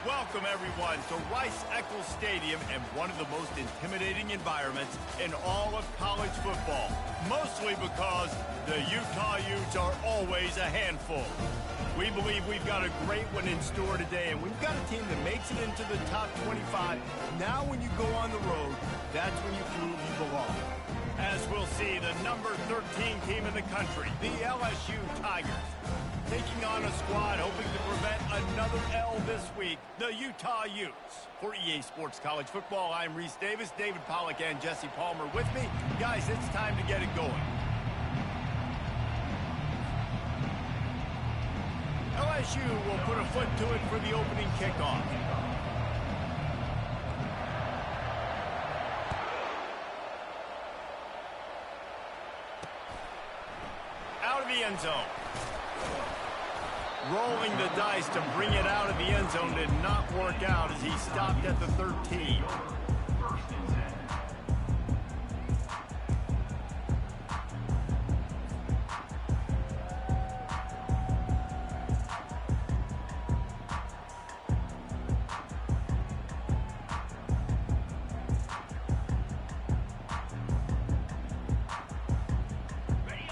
Welcome, everyone, to Rice-Eccles Stadium and one of the most intimidating environments in all of college football, mostly because the Utah Utes are always a handful. We believe we've got a great one in store today, and we've got a team that makes it into the top 25. Now when you go on the road, that's when you prove you belong. As we'll see, the number 13 team in the country, the LSU Tigers, taking on a squad hoping to prevent another L this week, the Utah Utes. For EA Sports College Football, I'm Reese Davis, David Pollack, and Jesse Palmer with me. Guys, it's time to get it going. LSU will put a foot to it for the opening kickoff. Out of the end zone. Rolling the dice to bring it out of the end zone did not work out as he stopped at the 13.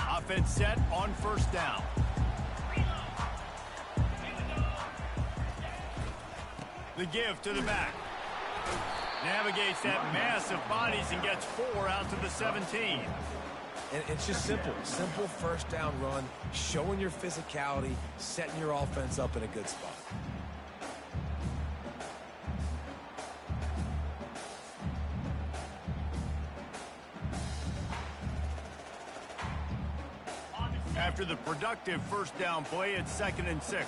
Offense set on first down. The give to the back. Navigates that mass of bodies and gets 4 out to the 17. And it's just simple. Simple first down run, showing your physicality, setting your offense up in a good spot. After the productive first down play, it's 2nd and 6.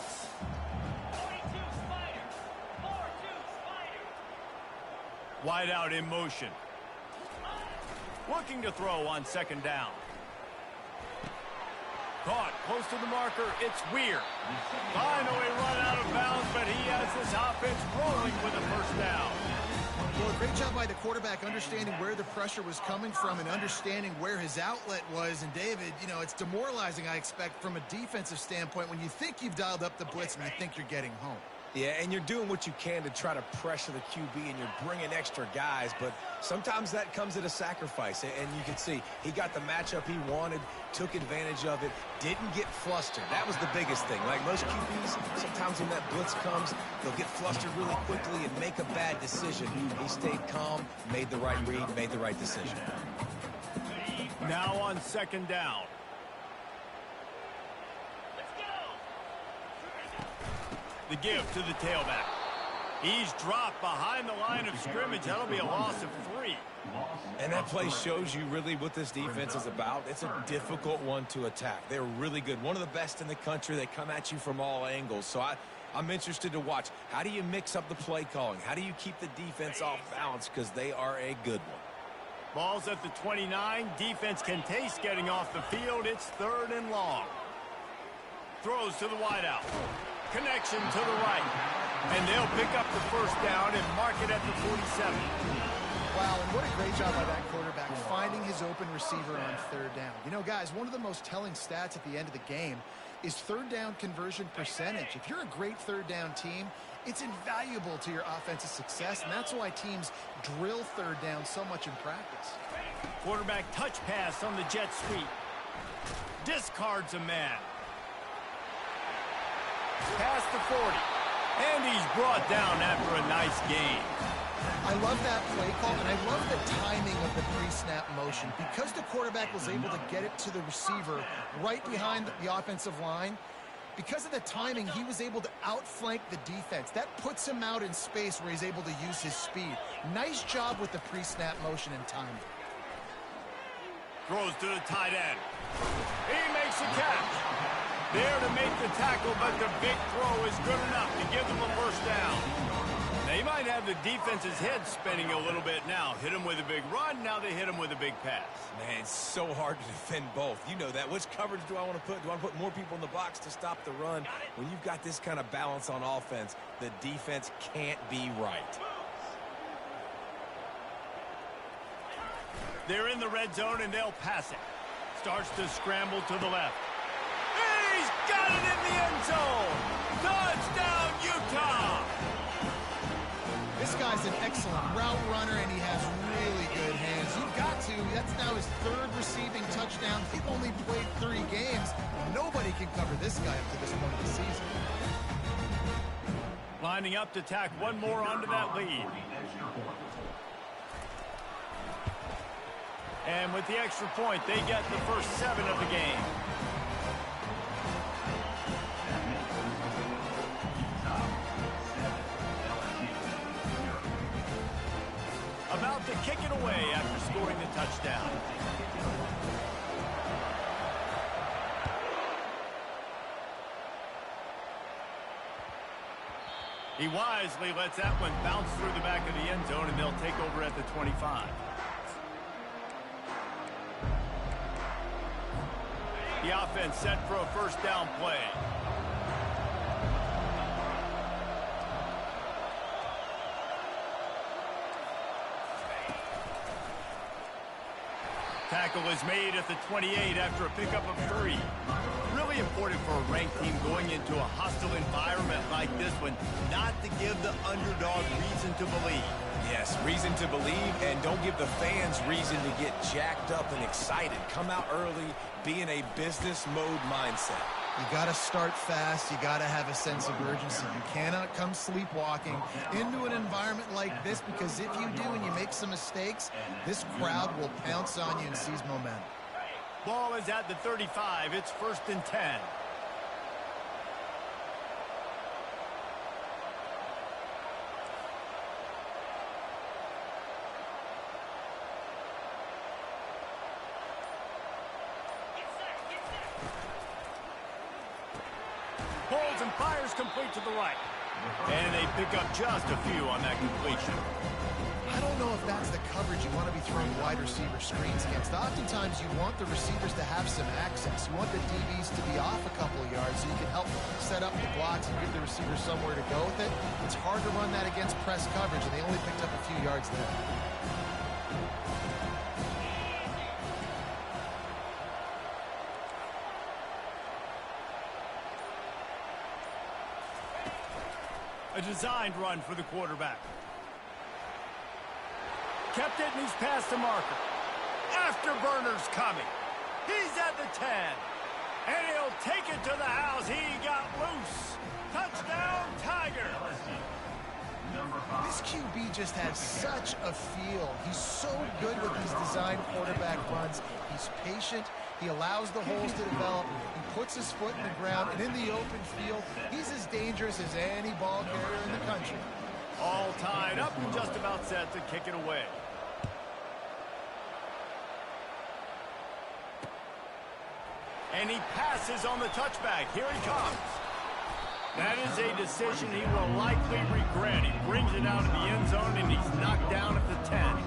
Wide out in motion. Looking to throw on 2nd down. Caught close to the marker. It's Weir. Finally run out of bounds, but he has this offense rolling with a first down. Well, great job by the quarterback understanding where the pressure was coming from and understanding where his outlet was. And David, you know, it's demoralizing, I expect, from a defensive standpoint when you think you've dialed up the blitz and you think you're getting home. Yeah, and you're doing what you can to try to pressure the QB, and you're bringing extra guys, but sometimes that comes at a sacrifice. And you can see he got the matchup he wanted, took advantage of it, didn't get flustered. That was the biggest thing. Like most QBs, sometimes when that blitz comes, they'll get flustered really quickly and make a bad decision. He stayed calm, made the right read, made the right decision. Now on 2nd down. The give to the tailback. He's dropped behind the line of scrimmage. That'll be a loss of 3. And that play shows you really what this defense is about. It's a difficult one to attack. They're really good. One of the best in the country. They come at you from all angles. So I'm interested to watch. How do you mix up the play calling? How do you keep the defense off balance? Because they are a good one. Ball's at the 29. Defense can taste getting off the field. It's 3rd and long. Throws to the wideout. Connection to the right. And they'll pick up the first down and mark it at the 47. Wow, and what a great job by that quarterback finding his open receiver on 3rd down. You know, guys, one of the most telling stats at the end of the game is 3rd down conversion percentage. If you're a great 3rd down team, it's invaluable to your offensive success, and that's why teams drill 3rd down so much in practice. Quarterback touch pass on the jet sweep. Discards a man. Past the 40. And he's brought down after a nice gain. I love that play call, and I love the timing of the pre-snap motion. Because the quarterback was able to get it to the receiver right behind the offensive line, because of the timing, he was able to outflank the defense. That puts him out in space where he's able to use his speed. Nice job with the pre-snap motion and timing. Throws to the tight end. He makes a catch. There to make the tackle, but the big throw is good enough to give them a first down. They might have the defense's head spinning a little bit now. Hit him with a big run, now they hit him with a big pass. Man, it's so hard to defend both. You know that. Which coverage do I want to put? Do I want to put more people in the box to stop the run? When you've got this kind of balance on offense, the defense can't be right. They're in the red zone, and they'll pass it. Starts to scramble to the left. He's got it in the end zone! Touchdown, Utah! This guy's an excellent route runner, and he has really good hands. You've got to. That's now his third receiving touchdown. He only played 3 games. Nobody can cover this guy up to this point of the season. Lining up to tack one more onto that lead. And with the extra point, they get the first 7 of the game. About to kick it away after scoring the touchdown. He wisely lets that one bounce through the back of the end zone, and they'll take over at the 25. The offense set for a first down play. Tackle is made at the 28 after a pickup of 3. Really important for a ranked team going into a hostile environment like this one not to give the underdog reason to believe. Yes, reason to believe, and don't give the fans reason to get jacked up and excited. Come out early, be in a business mode mindset. You got to start fast. You got to have a sense of urgency. You cannot come sleepwalking into an environment like this, because if you do and you make some mistakes, this crowd will pounce on you and seize momentum. Ball is at the 35. It's 1st and 10. Holds and fires complete to the right. And they pick up just a few on that completion. I don't know if that's the coverage you want to be throwing wide receiver screens against. Oftentimes you want the receivers to have some access. You want the DBs to be off a couple of yards so you can help set up the blocks and give the receiver somewhere to go with it. It's hard to run that against press coverage, and they only picked up a few yards there. A designed run for the quarterback. Kept it, and he's past the marker. Afterburner's coming. He's at the 10. And he'll take it to the house. He got loose. Touchdown, Tiger. This QB just has such a feel. He's so good with these designed quarterback runs. He's patient. He allows the holes to develop. He puts his foot in the ground, and in the open field, he's as dangerous as any ball carrier in the country. All tied up and just about set to kick it away. And he passes on the touchback. Here he comes. That is a decision he will likely regret. He brings it out of the end zone, and he's knocked down at the 10.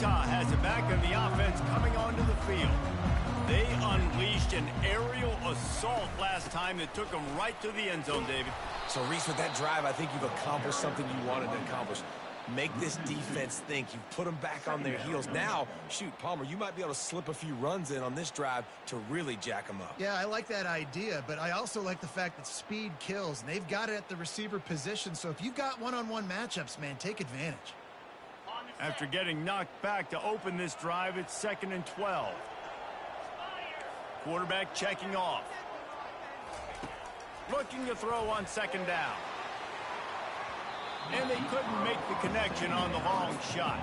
Has it back in the offense coming onto the field. They unleashed an aerial assault last time that took them right to the end zone, David. So, Reese, with that drive, I think you've accomplished something you wanted to accomplish. Make this defense think. You've put them back on their heels. Now, shoot, Palmer, you might be able to slip a few runs in on this drive to really jack them up. Yeah, I like that idea, but I also like the fact that speed kills, and they've got it at the receiver position. So if you've got one-on-one matchups, man, take advantage. After getting knocked back to open this drive, it's 2nd and 12. Quarterback checking off. Looking to throw on 2nd down. And they couldn't make the connection on the long shot.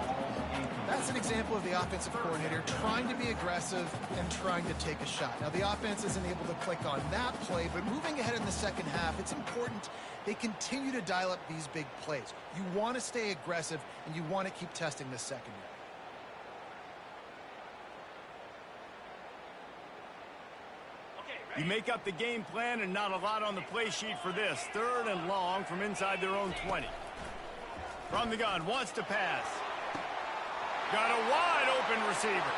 That's an example of the offensive coordinator trying to be aggressive and trying to take a shot. Now, the offense isn't able to click on that play, but moving ahead in the second half, it's important they continue to dial up these big plays. You want to stay aggressive, and you want to keep testing the secondary. You make up the game plan, and not a lot on the play sheet for this. 3rd and long from inside their own 20. From the gun, wants to pass. Got a wide open receiver.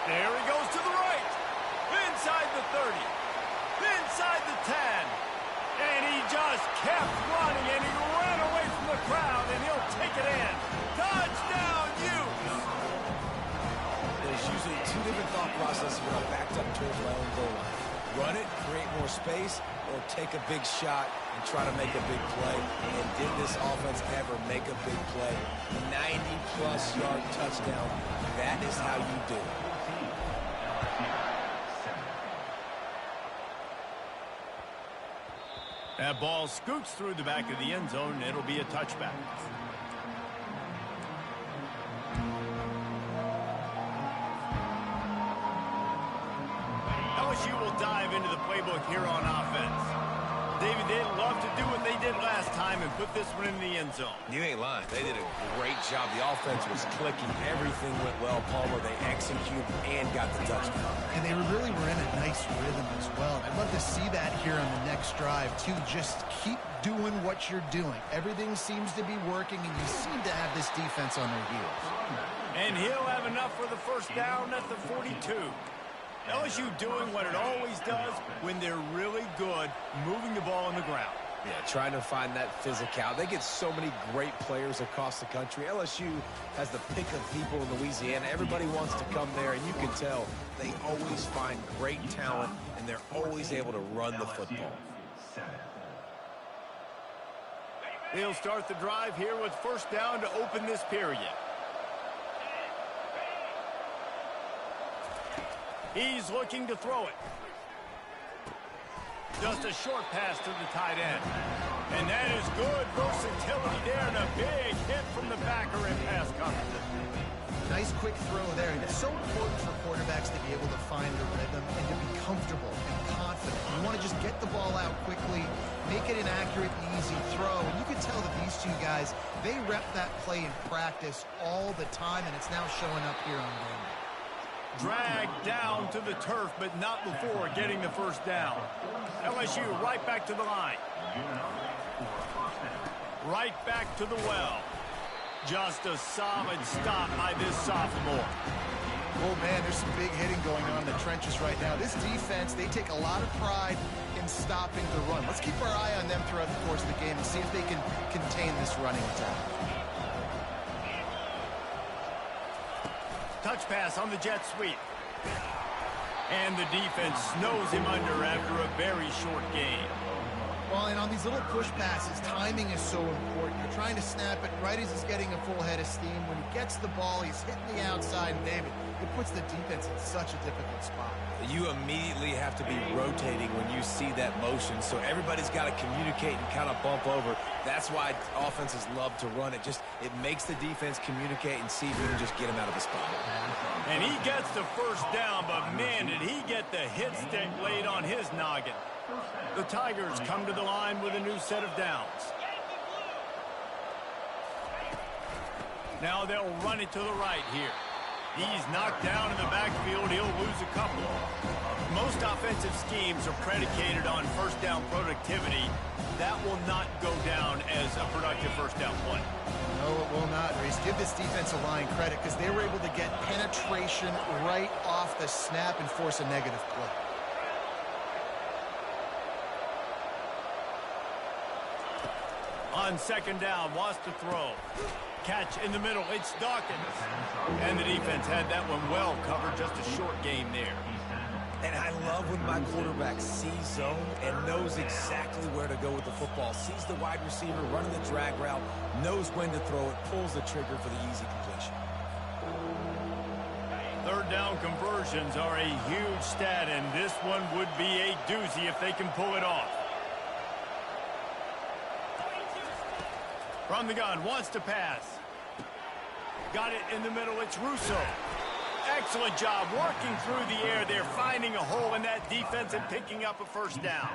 There he goes to the right. inside the 30, inside the 10, and he just kept running, and he ran away from the crowd, and he'll take it in. Touchdown, Utes! There's usually two different thought processes when I'm backed up towards my own goal line. Run it, create more space, or take a big shot and try to make a big play. And did this offense ever make a big play? 90-plus yard touchdown. That is how you do it. That ball scoots through the back of the end zone, and it'll be a touchback. LSU will dive into the playbook here on offense. David, they'd love to do what they did last time and put this one in the end zone. You ain't lying. They did a great job. The offense was clicking. Everything went well. Palmer, they executed and got the touchdown. And they really were in a nice rhythm as well. I'd love to see that here on the next drive, too. Just keep doing what you're doing. Everything seems to be working, and you seem to have this defense on their heels. And he'll have enough for the first down at the 42. LSU doing what it always does when they're really good, moving the ball on the ground. Yeah, trying to find that physicality. They get so many great players across the country. LSU has the pick of people in Louisiana. Everybody wants to come there, and you can tell they always find great talent, and they're always able to run the football. They'll start the drive here with first down to open this period. He's looking to throw it. Just a short pass to the tight end. And that is good versatility there, and a big hit from the backer in pass coverage. Nice quick throw there. And it's so important for quarterbacks to be able to find the rhythm and to be comfortable and confident. You want to just get the ball out quickly, make it an accurate and easy throw. And you can tell that these two guys, they rep that play in practice all the time, and it's now showing up here on game. Dragged down to the turf, but not before getting the first down. LSU right back to the line. Right back to the well. Just a solid stop by this sophomore. Oh, man, there's some big hitting going on in the trenches right now. This defense, they take a lot of pride in stopping the run. Let's keep our eye on them throughout the course of the game and see if they can contain this running attack. Touch pass on the jet sweep. And the defense snows him under after a very short gain. Well, and on these little push passes, timing is so important. You're trying to snap it right as he's getting a full head of steam. When he gets the ball, he's hitting the outside, and David, it puts the defense in such a difficult spot. You immediately have to be rotating when you see that motion, so everybody's got to communicate and kind of bump over. That's why offenses love to run it. It makes the defense communicate and see if we can just get him out of the spot. And he gets the first down, but man, did he get the hit stick laid on his noggin. The Tigers come to the line with a new set of downs. Now they'll run it to the right here. He's knocked down in the backfield. He'll lose a couple. Most offensive schemes are predicated on first down productivity. That will not go down as a productive first down play. No, it will not, Reese. Give this defensive line credit because they were able to get penetration right off the snap and force a negative play. On second down, wants to throw. Catch in the middle, it's Dawkins. And the defense had that one well covered, just a short game there. And I love when my quarterback sees zone and knows exactly where to go with the football. Sees the wide receiver running the drag route, knows when to throw it, pulls the trigger for the easy completion. Third down conversions are a huge stat, and this one would be a doozy if they can pull it off. From the gun, wants to pass. Got it in the middle, it's Russo. Excellent job working through the air. They're finding a hole in that defense and picking up a first down.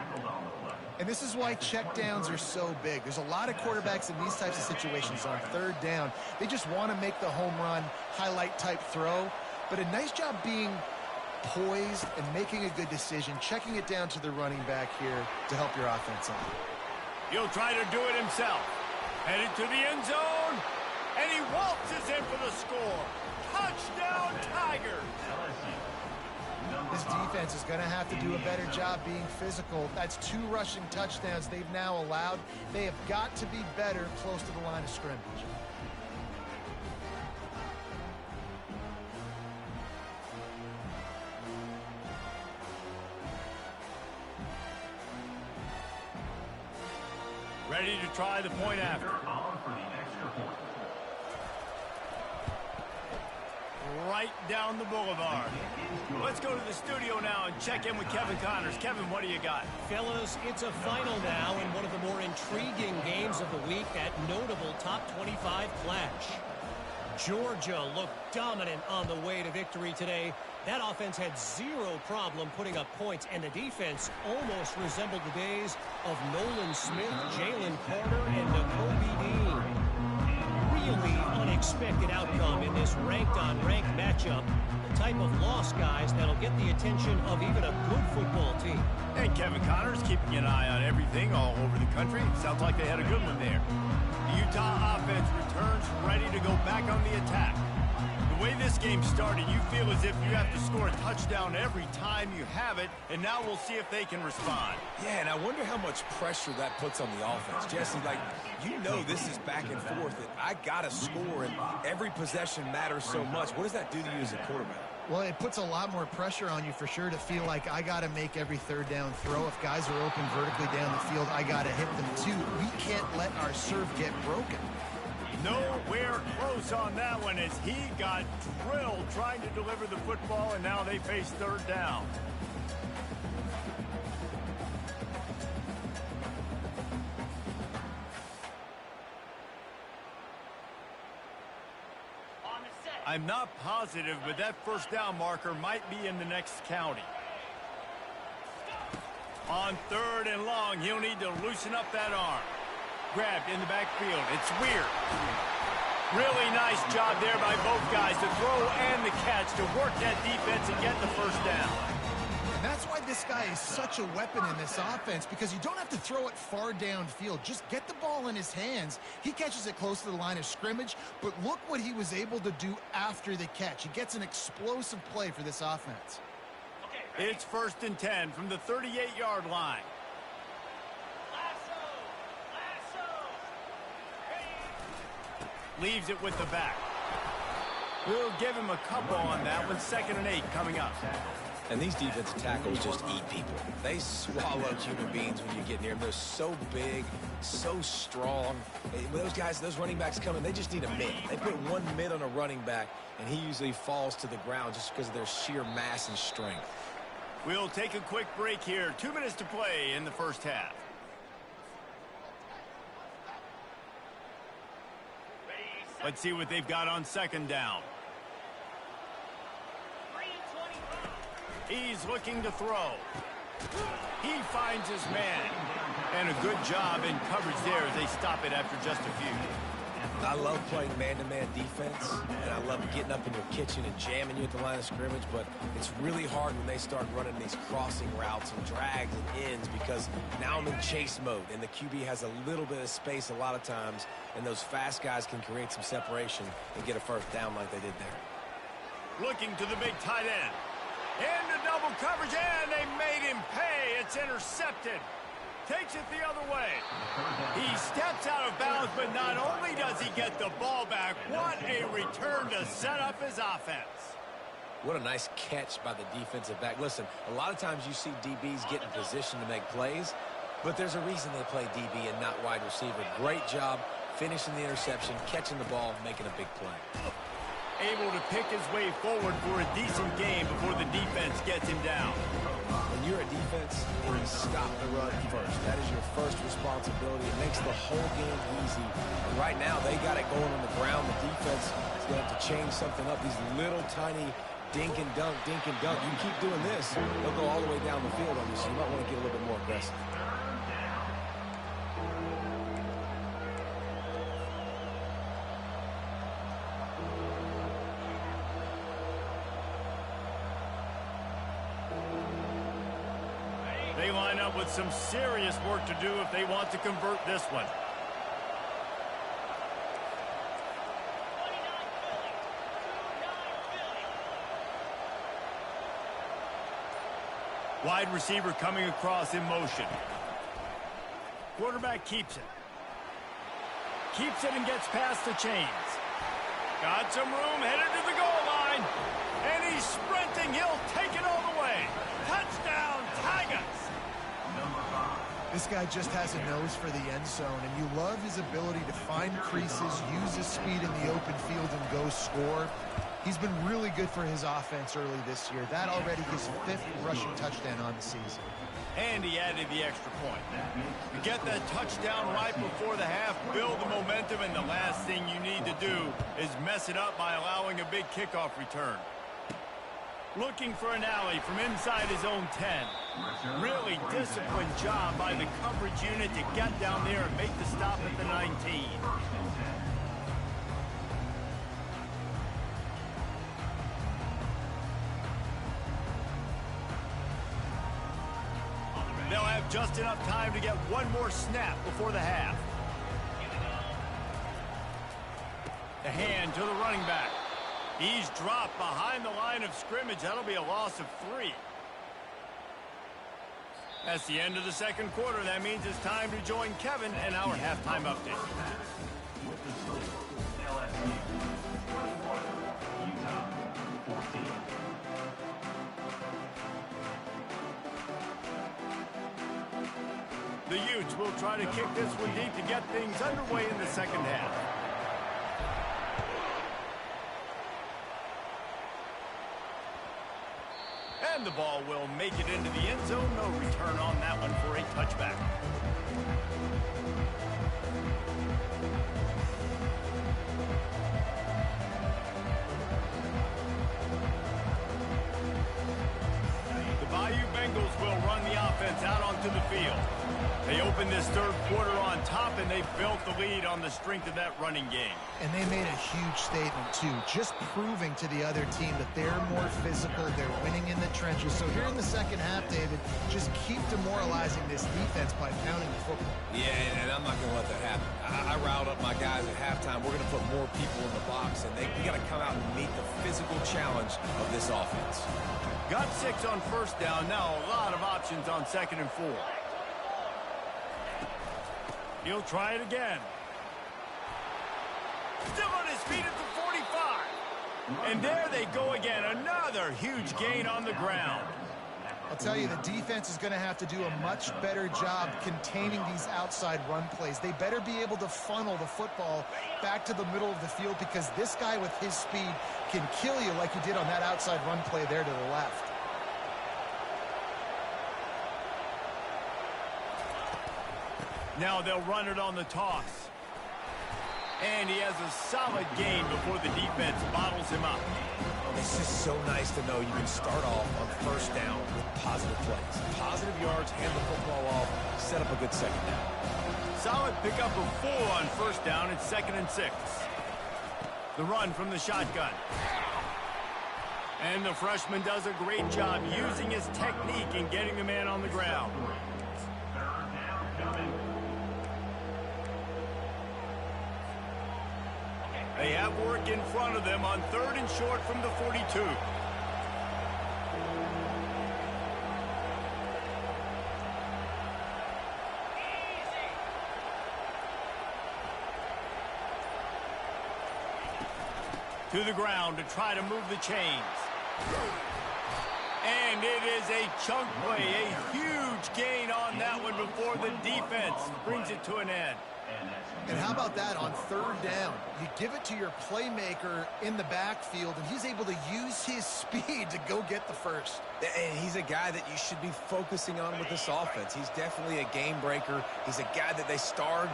And this is why checkdowns are so big. There's a lot of quarterbacks in these types of situations on third down. They just want to make the home run, highlight type throw. But a nice job being poised and making a good decision, checking it down to the running back here to help your offense out. He'll try to do it himself. Headed to the end zone, and he waltzes in for the score. Touchdown, Tigers! This this defense is going to have to do a better job being physical. That's 2 rushing touchdowns they've now allowed. They have got to be better close to the line of scrimmage. Ready to try the point after. Right down the boulevard. Let's go to the studio now and check in with Kevin Connors. Kevin, what do you got? Fellas, it's a final now in one of the more intriguing games of the week, that notable top 25 clash. Georgia looked dominant on the way to victory today. That offense had 0 problem putting up points, and the defense almost resembled the days of Nolan Smith, Jalen Carter, and Nakobe Dean. Really unexpected outcome in this ranked-on-ranked matchup. The type of loss, guys, that'll get the attention of even a good football team. And Kevin Connors keeping an eye on everything all over the country. Sounds like they had a good one there. The Utah offense returns ready to go back on the attack. The way this game started, you feel as if you have to score a touchdown every time you have it, and now we'll see if they can respond. Yeah, and I wonder how much pressure that puts on the offense. Jesse, like, you know this is back and forth, and I got to score, and every possession matters so much. What does that do to you as a quarterback? Well, it puts a lot more pressure on you for sure to feel like I got to make every third down throw. If guys are open vertically down the field, I got to hit them too. We can't let our serve get broken. Nowhere close on that one as he got drilled trying to deliver the football, and now they face third down. I'm not positive, but that first down marker might be in the next county. On 3rd and long, he'll need to loosen up that arm. Grabbed in the backfield. It's weird. Really nice job there by both guys, the throw and the catch, to work that defense and get the first down. And that's why this guy is such a weapon in this offense, because you don't have to throw it far downfield. Just get the ball in his hands. He catches it close to the line of scrimmage, but look what he was able to do after the catch. He gets an explosive play for this offense. It's 1st and 10 from the 38-yard line. Leaves it with the back. We'll give him a couple on that one. 2nd and 8 coming up. And these defensive tackles just eat people. They swallow human beings when you get near them. They're so big, so strong. When those guys, those running backs come in, they just need a mid. They put one mid on a running back, and he usually falls to the ground just because of their sheer mass and strength. We'll take a quick break here. 2 minutes to play in the first half. Let's see what they've got on 2nd down. He's looking to throw. He finds his man. And a good job in coverage there as they stop it after just a few. I love playing man-to-man defense, and I love getting up in your kitchen and jamming you at the line of scrimmage, but it's really hard when they start running these crossing routes and drags and ends, because now I'm in chase mode, and the QB has a little bit of space a lot of times, and those fast guys can create some separation and get a first down like they did there. Looking to the big tight end. Into double coverage, and they made him pay. It's intercepted. Takes it the other way. He steps out of bounds, but not only does he get the ball back, what a return to set up his offense. What a nice catch by the defensive back. Listen, a lot of times you see DBs get in position to make plays, but there's a reason they play DB and not wide receiver. Great job finishing the interception, catching the ball, making a big play. Able to pick his way forward for a decent game before the defense gets him down. When you're a defense, you stop the run first. That is your first responsibility. It makes the whole game easy. And right now, they got it going on the ground. The defense is going to have to change something up. These little tiny dink and dunk, dink and dunk. You keep doing this, they'll go all the way down the field on you, so you might want to get a little bit more aggressive. They line up with some serious work to do if they want to convert this one. Wide receiver coming across in motion. Quarterback keeps it. Keeps it and gets past the chains. Got some room, headed to the goal line. And he's sprinting. He'll take it all the way. Touchdown, Tigers! This guy just has a nose for the end zone, and you love his ability to find creases, use his speed in the open field, and go score. He's been really good for his offense early this year. That already his 5th rushing touchdown on the season. And he added the extra point. You get that touchdown right before the half, build the momentum, and the last thing you need to do is mess it up by allowing a big kickoff return. Looking for an alley from inside his own 10. Really disciplined job by the coverage unit to get down there and make the stop at the 19. They'll have just enough time to get one more snap before the half. The hand to the running back. He's dropped behind the line of scrimmage. That'll be a loss of 3. That's the end of the second quarter. That means it's time to join Kevin and our halftime update. The Utes will try to kick this one deep to get things underway in the second half. And the ball will make it into the end zone. No return on that one for a touchback. The Bayou Bengals will run the offense out onto the field. They opened this third quarter on top, and they built the lead on the strength of that running game. And they made a huge statement, too, just proving to the other team that they're more physical, they're winning in the trenches. So here in the second half, David, just keep demoralizing this defense by pounding the football. Yeah, and I'm not going to let that happen. I riled up my guys at halftime. We're going to put more people in the box, and we got to come out and meet the physical challenge of this offense. Got 6 on first down. Now a lot of options on 2nd and 4. He'll try it again. Still on his feet at the 45. And there they go again. Another huge gain on the ground. I'll tell you, the defense is going to have to do a much better job containing these outside run plays. They better be able to funnel the football back to the middle of the field, because this guy with his speed can kill you like he did on that outside run play there to the left. Now they'll run it on the toss. And he has a solid gain before the defense bottles him up. It's just so nice to know you can start off on first down with positive plays. Positive yards, hand the football off, set up a good second down. Solid pickup of 4 on first down. It's 2nd and 6. The run from the shotgun. And the freshman does a great job using his technique and getting the man on the ground. They have work in front of them on 3rd and short from the 42. To the ground to try to move the chains. And it is a chunk play, a huge gain on that one before the defense brings it to an end. And how about that on 3rd down? You give it to your playmaker in the backfield, and he's able to use his speed to go get the first. And he's a guy that you should be focusing on with this offense. He's definitely a game breaker. He's a guy that they starred,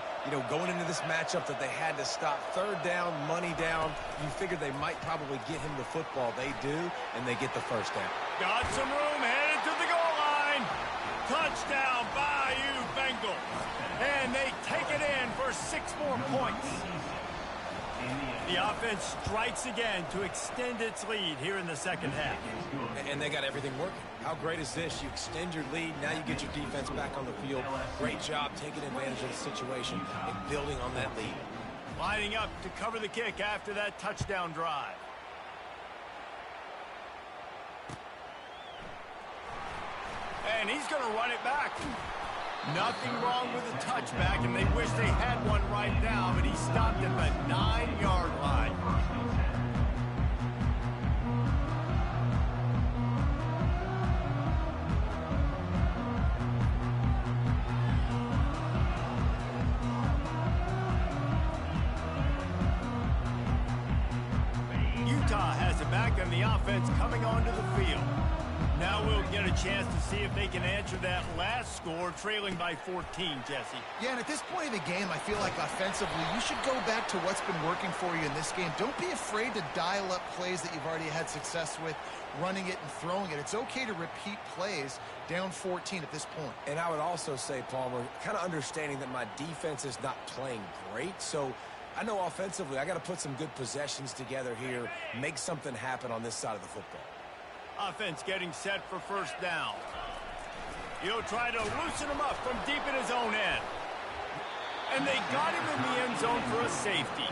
going into this matchup that they had to stop. 3rd down, money down. You figured they might probably get him the football. They do, and they get the first down. Got some room, headed to the goal line. Touchdown, Bayou Bengals. And they take it in for 6 more points. The offense strikes again to extend its lead here in the second half. And they got everything working. How great is this? You extend your lead. Now you get your defense back on the field. Great job taking advantage of the situation and building on that lead. Lining up to cover the kick after that touchdown drive. And he's going to run it back. Nothing wrong with the touchback, and they wish they had one right now, but he stopped at the 9-yard line. Utah has it back, and the offense coming onto the field. Now we'll get a chance to see if they can answer that last score, trailing by 14, Jesse. Yeah, and at this point in the game, I feel like offensively, you should go back to what's been working for you in this game. Don't be afraid to dial up plays that you've already had success with, running it and throwing it. It's okay to repeat plays down 14 at this point. And I would also say, Palmer, kind of understanding that my defense is not playing great, so I know offensively I got to put some good possessions together here, make something happen on this side of the football. Offense getting set for first down. He'll try to loosen him up from deep in his own end. And they got him in the end zone for a safety.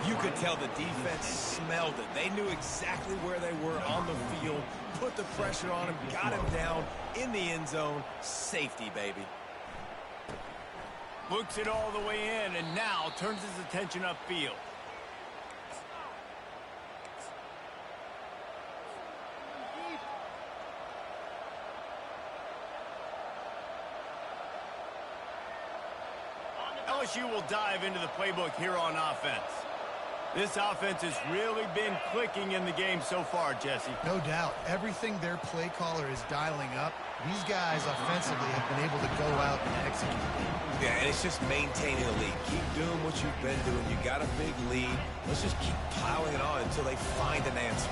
You could tell the defense smelled it. They knew exactly where they were on the field, put the pressure on him, got him down in the end zone. Safety, baby. Looks it all the way in, and now turns his attention upfield. LSU will dive into the playbook here on offense. This offense has really been clicking in the game so far, Jesse. No doubt. Everything their play caller is dialing up, these guys offensively have been able to go out and execute. Yeah, and it's just maintaining the lead. Keep doing what you've been doing. You got a big lead. Let's just keep piling it on until they find an answer.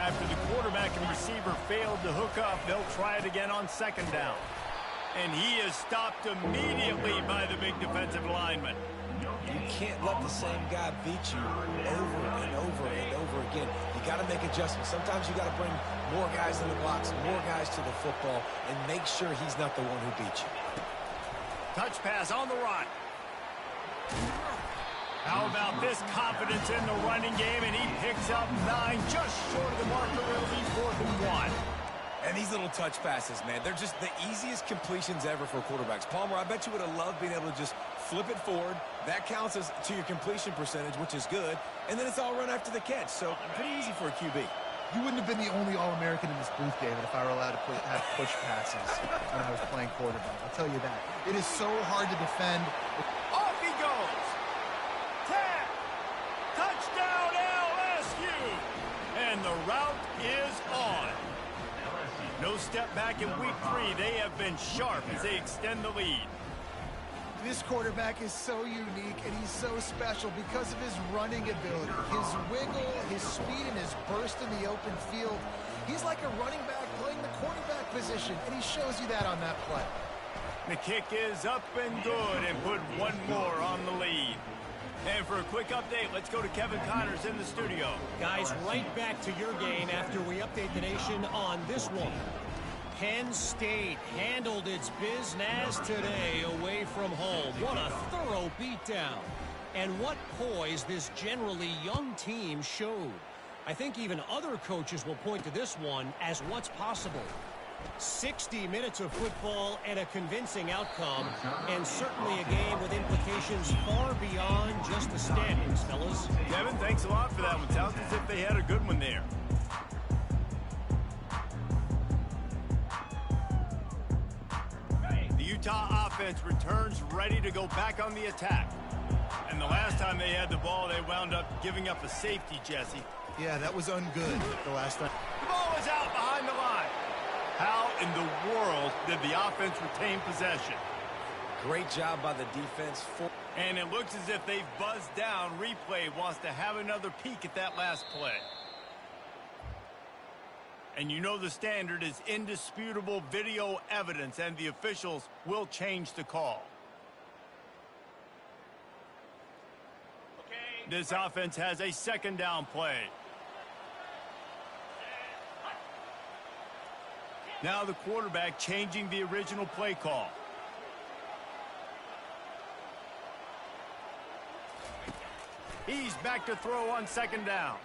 After the quarterback and receiver failed to hook up, they'll try it again on second down. And he is stopped immediately by the big defensive lineman. You can't let the same guy beat you over and over and over again. You got to make adjustments. Sometimes you got to bring more guys in the box, more guys to the football, and make sure he's not the one who beat you. Touch pass on the run. How about this confidence in the running game, and he picks up 9, just short of the marker. It'll be 4th and 1. And these little touch passes, man, they're just the easiest completions ever for quarterbacks. Palmer, I bet you would have loved being able to just flip it forward. That counts as to your completion percentage, which is good. And then it's all run after the catch. So pretty easy for a QB. You wouldn't have been the only All-American in this booth, David, if I were allowed to have push passes when I was playing quarterback. I'll tell you that. It is so hard to defend. Off he goes. Tap. Touchdown LSU. And the route is on. No step back in week 3. They have been sharp as they extend the lead. This quarterback is so unique, and he's so special because of his running ability, his wiggle, his speed, and his burst in the open field. He's like a running back playing the quarterback position, and he shows you that on that play. The kick is up and good, and put one more on the lead. And for a quick update, let's go to Kevin Connors in the studio. Guys, right back to your game after we update the nation on this one. Penn State handled its biznaz today away from home. What a thorough beatdown. And what poise this generally young team showed. I think even other coaches will point to this one as what's possible. 60 minutes of football and a convincing outcome, and certainly a game with implications far beyond just the standings, fellas. Kevin, thanks a lot for that one. Sounds as if they had a good one there. The Utah offense returns ready to go back on the attack. And the last time they had the ball, they wound up giving up a safety, Jesse. Yeah, that was ungood the last time. The ball is out behind the line. How in the world did the offense retain possession? Great job by the defense. And it looks as if they've buzzed down. Replay wants to have another peek at that last play. And you know the standard is indisputable video evidence, and the officials will change the call. This offense has a second down play. Now the quarterback changing the original play call. He's back to throw on second down.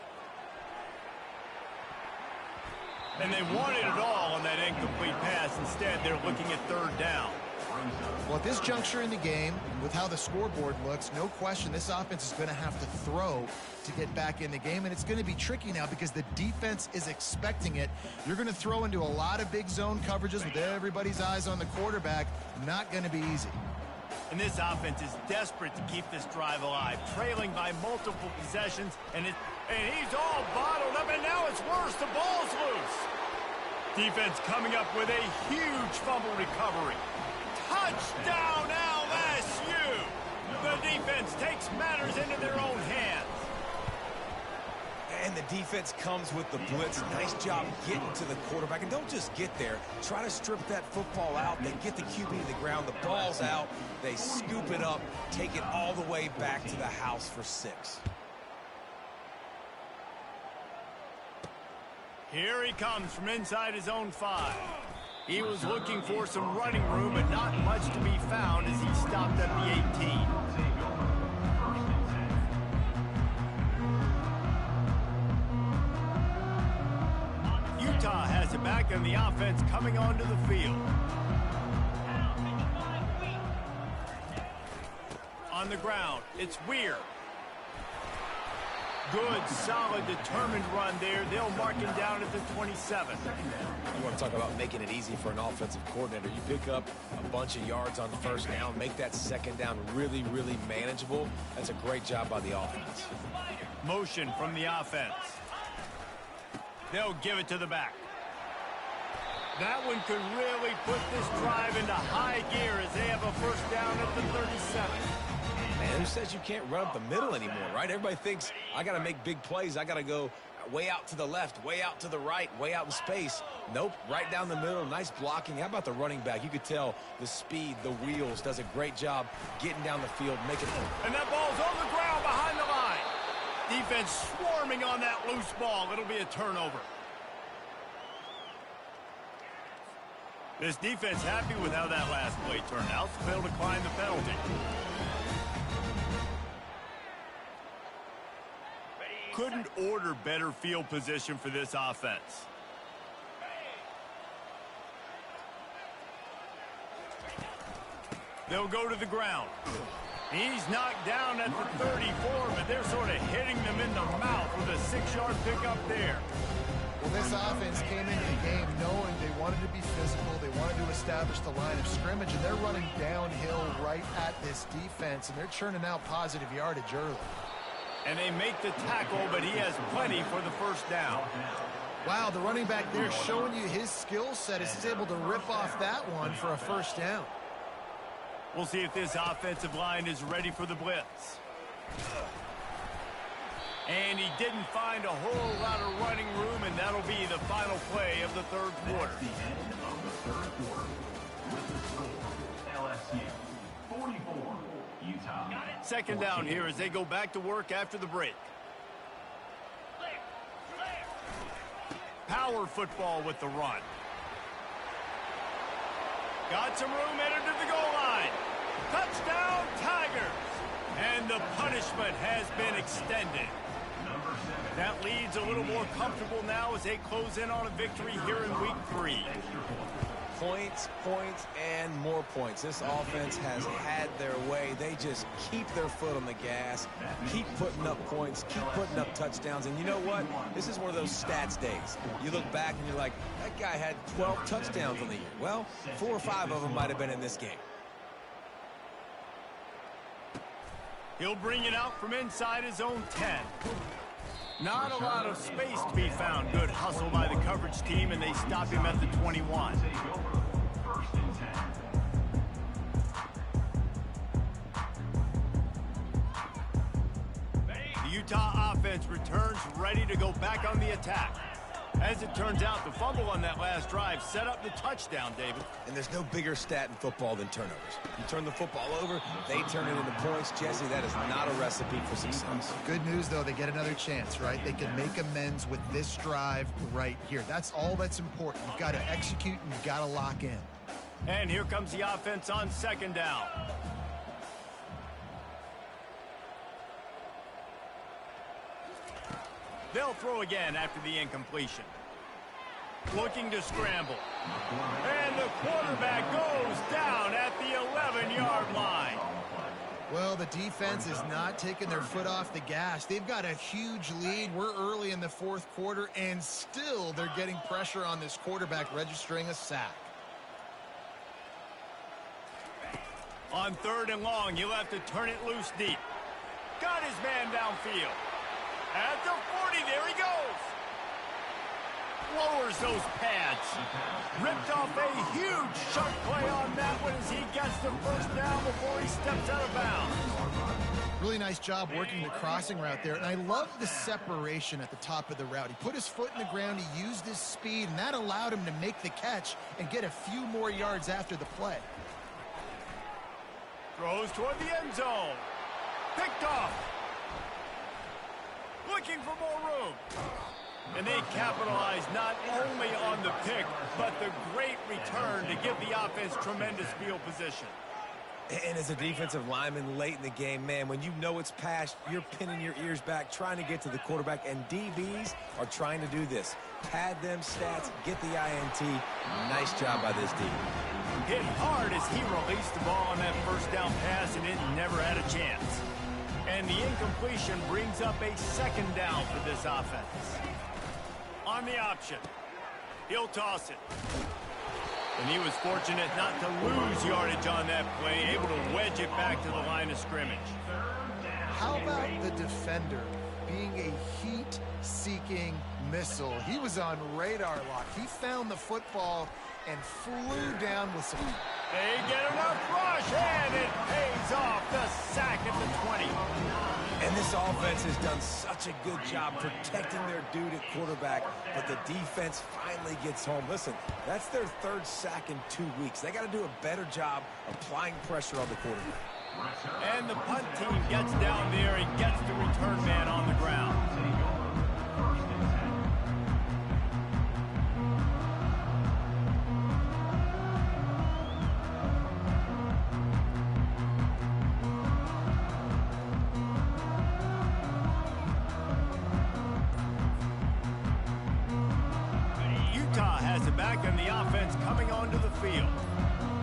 And they wanted it all on that incomplete pass. Instead, they're looking at third down. Well, at this juncture in the game, with how the scoreboard looks, no question this offense is going to have to throw to get back in the game, and it's going to be tricky now because the defense is expecting it. You're going to throw into a lot of big zone coverages with everybody's eyes on the quarterback. Not going to be easy. And this offense is desperate to keep this drive alive, trailing by multiple possessions, and he's all bottled up, and now it's worse. The ball's loose. Defense coming up with a huge fumble recovery. Touchdown, LSU! The defense takes matters into their own hands. And the defense comes with the blitz. Nice job getting to the quarterback. And don't just get there. Try to strip that football out. They get the QB to the ground. The ball's out. They scoop it up, take it all the way back to the house for 6. Here he comes from inside his own 5. He was looking for some running room, but not much to be found as he stopped at the 18. Utah has it back, and the offense coming onto the field. On the ground, it's Weir. Good, solid, determined run there. They'll mark him down at the 27. You want to talk about making it easy for an offensive coordinator. You pick up a bunch of yards on first down, make that second down really, really manageable. That's a great job by the offense. Motion from the offense. They'll give it to the back. That one could really put this drive into high gear as they have a first down at the 37. Man, who says you can't run up the middle anymore, right? Everybody thinks, I got to make big plays. I got to go way out to the left, way out to the right, way out in space. Nope, right down the middle. Nice blocking. How about the running back? You could tell the speed, the wheels, does a great job getting down the field, making it. And that ball's on the ground behind the line. Defense swarming on that loose ball. It'll be a turnover. This defense happy with how that last play turned out. They'll decline the penalty. Couldn't order better field position for this offense. They'll go to the ground. He's knocked down at the 34, but they're sort of hitting them in the mouth with a 6-yard pickup there. Well, this offense came into the game knowing they wanted to be physical, they wanted to establish the line of scrimmage, and they're running downhill right at this defense, and they're churning out positive yardage early. And they make the tackle, but he has plenty for the first down. Wow, the running back there showing you his skill set as he's able to rip off that one for a first down. We'll see if this offensive line is ready for the blitz. And he didn't find a whole lot of running room, and that'll be the final play of the third quarter. At the end of the third quarter, with the score, LSU 44, Utah. Second down here as they go back to work after the break. Power football with the run. Got some room, headed to the goal line. Touchdown, Tigers! And the punishment has been extended. That leads a little more comfortable now as they close in on a victory here in week 3. Points, points, and more points. This offense has had their way. They just keep their foot on the gas, keep putting up points, keep putting up touchdowns. And you know what? This is one of those stats days. You look back and you're like, that guy had 12 touchdowns on the year. Well, 4 or 5 of them might have been in this game. He'll bring it out from inside his own 10. Not a lot of space to be found. Good hustle by the coverage team, and they stop him at the 21. The Utah offense returns ready to go back on the attack. As it turns out, the fumble on that last drive set up the touchdown, David. And there's no bigger stat in football than turnovers. You turn the football over, they turn it into points. Jesse, that is not a recipe for success. Good news, though, they get another chance, right? They can make amends with this drive right here. That's all that's important. You've got to execute and you've got to lock in. And here comes the offense on second down. They'll throw again after the incompletion. Looking to scramble. And the defense is not taking their foot off the gas. They've got a huge lead. We're early in the fourth quarter, and still they're getting pressure on this quarterback, registering a sack. On 3rd and long, you'll have to turn it loose deep. Got his man downfield. At the 40, there he goes. Lowers those pads. Ripped off a huge sharp play on that one as he gets the first down before he steps out of bounds. Really nice job working the crossing route there, and I love the separation at the top of the route. He put his foot in the ground, he used his speed, and that allowed him to make the catch and get a few more yards after the play. Throws toward the end zone. Picked off. Looking for more room. And they capitalize not only on the pick, but the great return to give the offense tremendous field position. And as a defensive lineman late in the game, man, when you know it's passed, you're pinning your ears back, trying to get to the quarterback, and DBs are trying to do this. Pad them stats, get the INT. Nice job by this D. Hit hard as he released the ball on that first down pass, and it never had a chance. And the incompletion brings up a 2nd down for this offense. On the option, he'll toss it. And he was fortunate not to lose yardage on that play, able to wedge it back to the line of scrimmage. How about the defender being a heat-seeking missile? He was on radar lock. He found the football and flew down with some... They get enough rush, and it pays off. The sack at the 20. And this offense has done such a good job protecting their dude at quarterback, but the defense finally gets home. Listen, that's their 3rd sack in 2 weeks. They got to do a better job applying pressure on the quarterback. And the punt team gets down there and gets the return man on the ground. Back on the offense coming onto the field.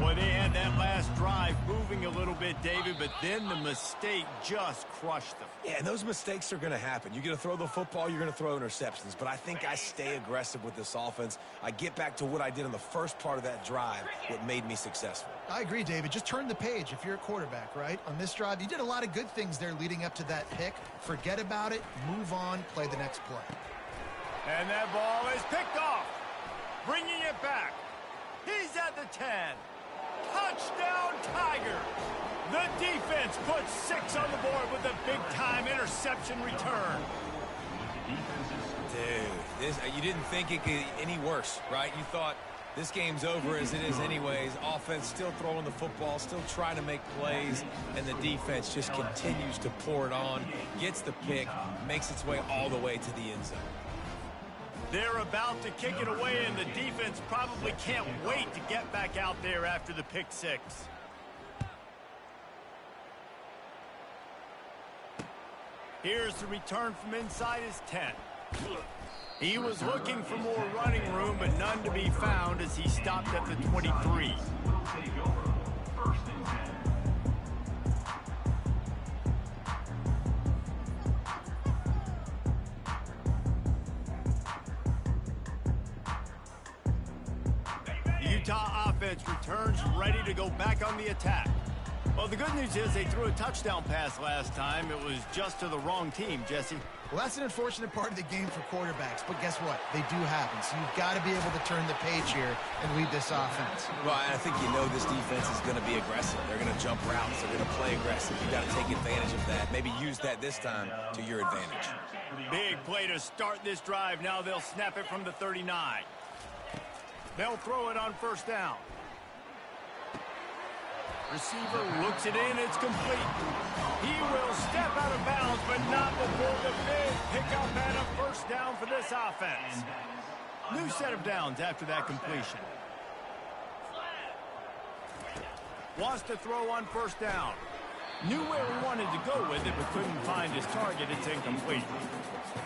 Boy, they had that last drive moving a little bit, David, but then the mistake just crushed them. Yeah, and those mistakes are going to happen. You're going to throw the football, you're going to throw interceptions, but I think I stay aggressive with this offense. I get back to what I did in the first part of that drive, what made me successful. I agree, David. Just turn the page if you're a quarterback, right? On this drive, you did a lot of good things there leading up to that pick. Forget about it, move on, play the next play. And that ball is picked off. Bringing it back. He's at the 10. Touchdown, Tiger. The defense puts 6 on the board with a big-time interception return. Dude, you didn't think it could get any worse, right? You thought this game's over as it is anyways. Offense still throwing the football, still trying to make plays, and the defense just continues to pour it on, gets the pick, makes its way all the way to the end zone. They're about to kick it away, and the defense probably can't wait to get back out there after the pick 6. Here's the return from inside his 10. He was looking for more running room, but none to be found as he stopped at the 23. Utah offense returns ready to go back on the attack. Well, the good news is they threw a touchdown pass last time. It was just to the wrong team, Jesse. Well, that's an unfortunate part of the game for quarterbacks, but guess what? They do happen, so you've got to be able to turn the page here and lead this offense. Well, I think you know this defense is going to be aggressive. They're going to jump routes. They're going to play aggressive. You've got to take advantage of that. Maybe use that this time to your advantage. Big play to start this drive. Now they'll snap it from the 39. They'll throw it on first down. Receiver looks it in. It's complete. He will step out of bounds, but not before the big pickup and a first down for this offense. New set of downs after that completion. Wants to throw on first down. Knew where he wanted to go with it, but couldn't find his target. It's incomplete.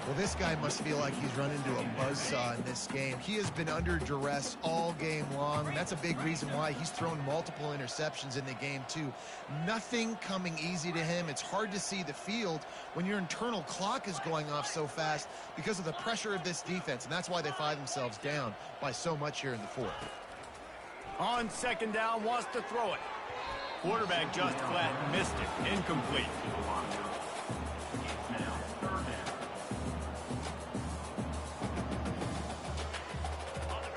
Well, this guy must feel like he's run into a buzzsaw in this game. He has been under duress all game long, and that's a big reason why he's thrown multiple interceptions in the game, too. Nothing coming easy to him. It's hard to see the field when your internal clock is going off so fast because of the pressure of this defense, and that's why they find themselves down by so much here in the fourth. On second down, wants to throw it. Quarterback just flat missed it. Incomplete.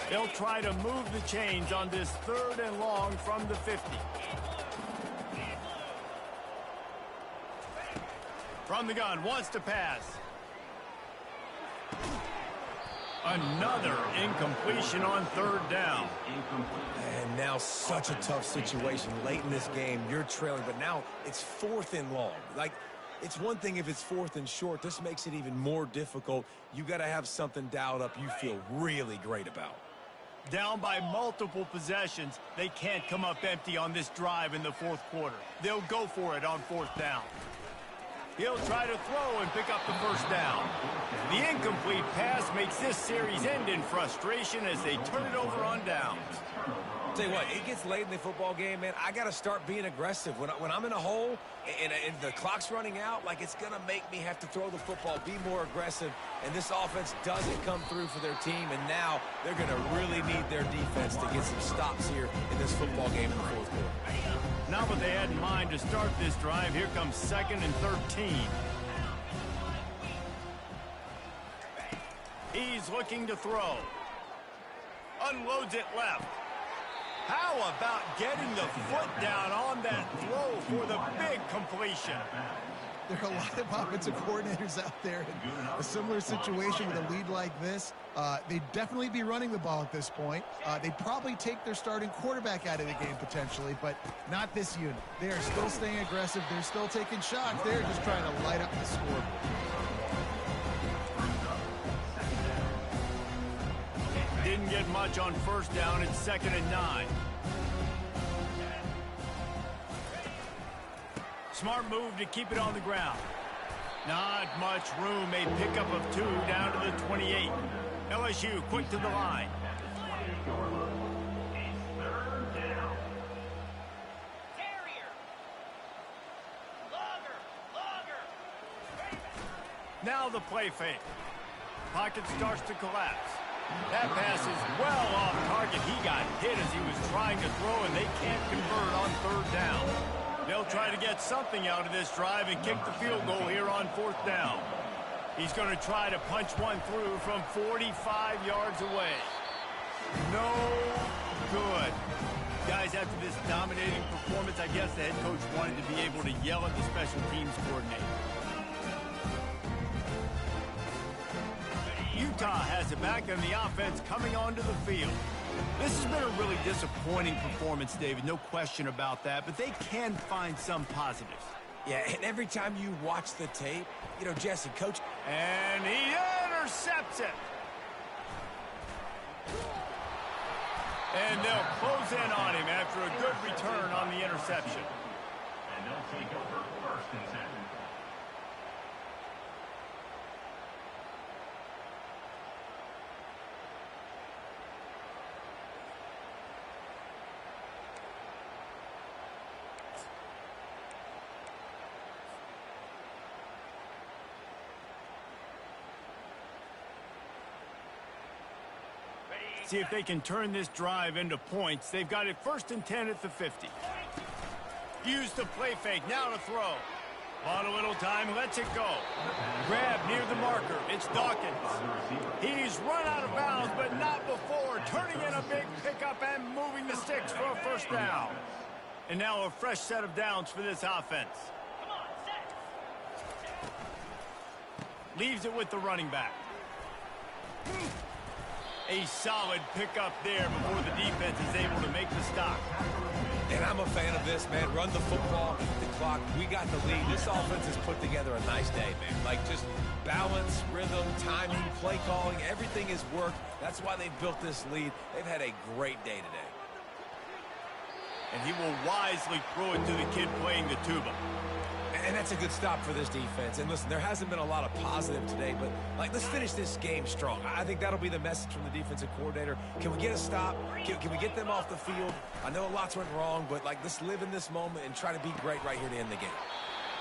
They'll try to move the chains on this 3rd and long from the 50. From the gun, wants to pass. Another incompletion on 3rd down. And now such a tough situation late in this game. You're trailing, but now it's 4th and long. Like, it's one thing if it's 4th and short. This makes it even more difficult. You got to have something dialed up you feel really great about. Down by multiple possessions, they can't come up empty on this drive in the 4th quarter. They'll go for it on 4th down. He'll try to throw and pick up the 1st down. The incomplete pass makes this series end in frustration as they turn it over on downs. Tell you what, it gets late in the football game, man. I got to start being aggressive. When I'm in a hole and the clock's running out, like, it's going to make me have to throw the football, be more aggressive. And this offense doesn't come through for their team, and now they're going to really need their defense to get some stops here in this football game in the 4th quarter. Not what they had in mind to start this drive. Here comes 2nd and 13. He's looking to throw. Unloads it left. How about getting the foot down on that throw for the big completion? There are a lot of offensive coordinators out there in a similar situation with a lead like this. They'd definitely be running the ball at this point. They'd probably take their starting quarterback out of the game potentially, but not this unit. They are still staying aggressive. They're still taking shots. They're just trying to light up the scoreboard. Didn't get much on 1st down. It's 2nd and 9. Smart move to keep it on the ground. Not much room. A pickup of 2 down to the 28. LSU quick to the line. Now the play fake. Pocket starts to collapse. That pass is well off target. He got hit as he was trying to throw, and they can't convert on 3rd down. They'll try to get something out of this drive and kick the field goal here on 4th down. He's going to try to punch one through from 45 yards away. No good. Guys, after this dominating performance, I guess the head coach wanted to be able to yell at the special teams coordinator. Utah has it back, and the offense coming onto the field. This has been a really disappointing performance, David, no question about that, but they can find some positives. Yeah, and every time you watch the tape, you know, Jesse, coach... And he intercepts it. And they'll close in on him after a good return on the interception. And they'll take over 1st and 10. See if they can turn this drive into points. They've got it 1st and 10 at the 50. Use the play fake. Now to throw. On a little time. Lets it go. Grab near the marker. It's Dawkins. He's run out of bounds, but not before. Turning in a big pickup and moving the sticks for a 1st down. And now a fresh set of downs for this offense. Leaves it with the running back. A solid pickup there before the defense is able to make the stop. And I'm a fan of this, man. Run the football, the clock. We got the lead. This offense has put together a nice day, man. Like, just balance, rhythm, timing, play calling. Everything has worked. That's why they've built this lead. They've had a great day today. and he will wisely throw it to the kid playing the tuba. And that's a good stop for this defense. And listen, there hasn't been a lot of positive today, but let's finish this game strong. I think that'll be the message from the defensive coordinator. Can we get a stop? Can we get them off the field? I know lots went wrong, but let's live in this moment and try to be great right here to end the game.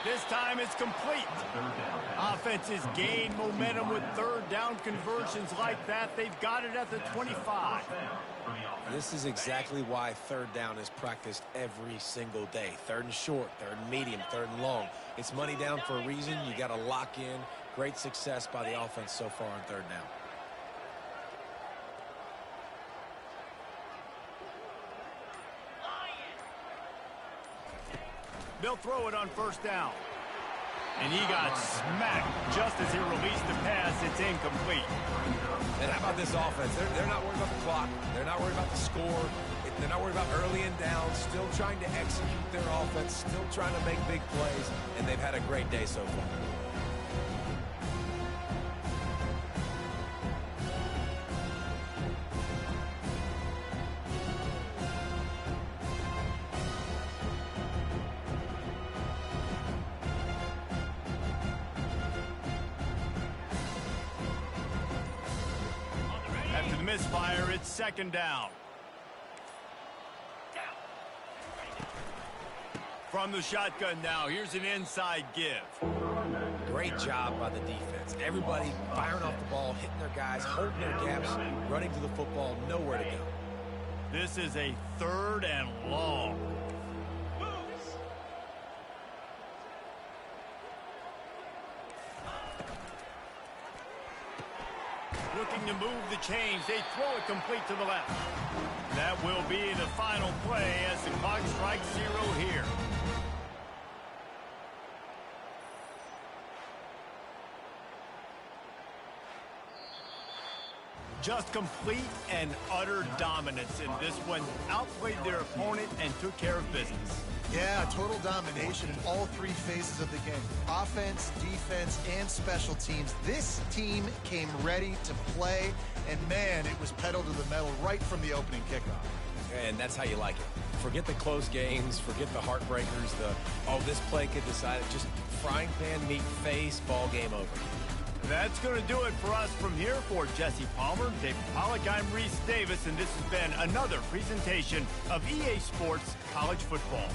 This time it's complete. Offenses gain momentum with third down conversions like that. They've got it at the 25. This is exactly why third down is practiced every single day. Third and short, third and medium, third and long. It's money down for a reason. You got to lock in. Great success by the offense so far on third down. They'll throw it on first down. And he got smacked just as he released the pass. It's incomplete. And how about this offense? They're not worried about the clock. They're not worried about the score. They're not worried about early and down. Still trying to execute their offense. Still trying to make big plays. And they've had a great day so far. After the misfire, it's second down. From the shotgun now, here's an inside give. Great job by the defense. Everybody firing off the ball, hitting their guys, holding their gaps, running to the football, nowhere to go. This is a third and long. Looking to move the chains. They throw it complete to the left. That will be the final play as the clock strikes 0 here. Just complete and utter dominance in this one. Outplayed their opponent and took care of business. Yeah, total domination in all three phases of the game. Offense, defense, and special teams. This team came ready to play, and man, it was pedal to the metal right from the opening kickoff. And that's how you like it. Forget the close games, forget the heartbreakers, this play could decide it. Just frying pan meet face, ball game over. That's going to do it for us from here. For Jesse Palmer, David Pollack, I'm Reese Davis, and this has been another presentation of EA Sports College Football.